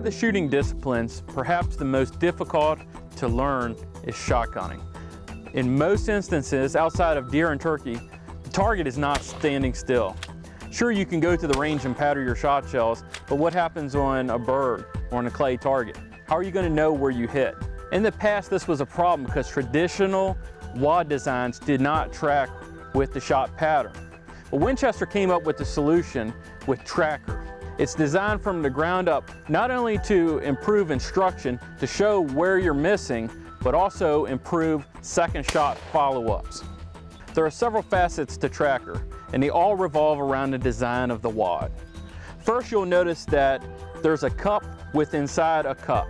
Of the shooting disciplines, perhaps the most difficult to learn is shotgunning. In most instances, outside of deer and turkey, the target is not standing still. Sure, you can go to the range and pattern your shot shells, but what happens on a bird or on a clay target? How are you going to know where you hit? In the past, this was a problem because traditional wad designs did not track with the shot pattern. But Winchester came up with the solution with TrAAcker. It's designed from the ground up, not only to improve instruction to show where you're missing, but also improve second shot follow-ups. There are several facets to TrAAcker, and they all revolve around the design of the wad. First, you'll notice that there's a cup with inside a cup.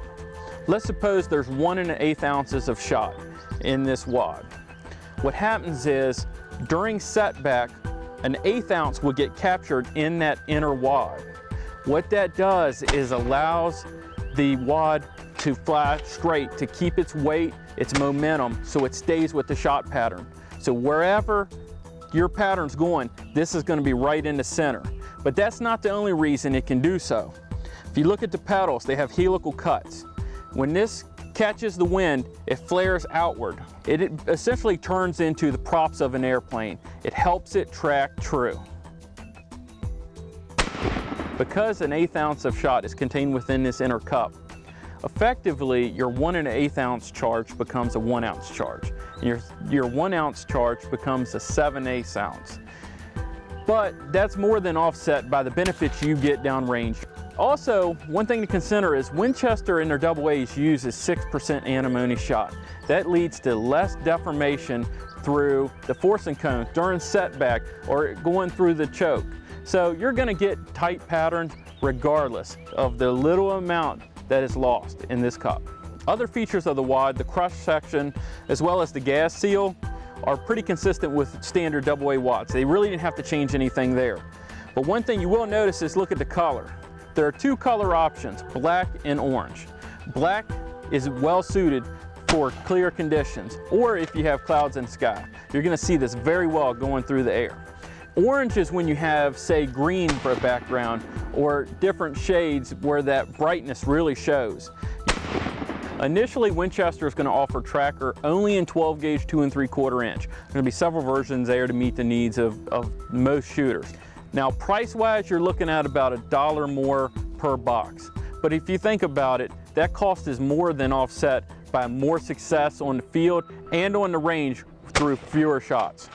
Let's suppose there's 1 1/8 ounces of shot in this wad. What happens is, during setback, an 1/8 ounce will get captured in that inner wad. What that does is allows the wad to fly straight, to keep its weight, its momentum, so it stays with the shot pattern. So wherever your pattern's going, this is going to be right in the center. But that's not the only reason it can do so. If you look at the petals, they have helical cuts. When this catches the wind, it flares outward. It essentially turns into the props of an airplane. It helps it track true. Because an 1/8 ounce of shot is contained within this inner cup, effectively your 1 1/8 ounce charge becomes a 1 ounce charge. And your 1 ounce charge becomes a 7/8 ounce. But that's more than offset by the benefits you get downrange. Also, one thing to consider is Winchester in their AA's uses 6% antimony shot. That leads to less deformation through the forcing cone during setback or going through the choke. So you're going to get tight patterns regardless of the little amount that is lost in this cup. Other features of the wad, the crush section, as well as the gas seal, are pretty consistent with standard AA wads. They really didn't have to change anything there. But one thing you will notice is look at the color. There are 2 color options, black and orange. Black is well suited for clear conditions, or if you have clouds in the sky. You're going to see this very well going through the air. Orange is when you have, say, green for a background, or different shades where that brightness really shows. Initially, Winchester is going to offer TrAAcker only in 12 gauge 2 3/4 inch. There are going to be several versions there to meet the needs of most shooters. Now, price-wise, you're looking at about $1 more per box. But if you think about it, that cost is more than offset by more success on the field and on the range through fewer shots.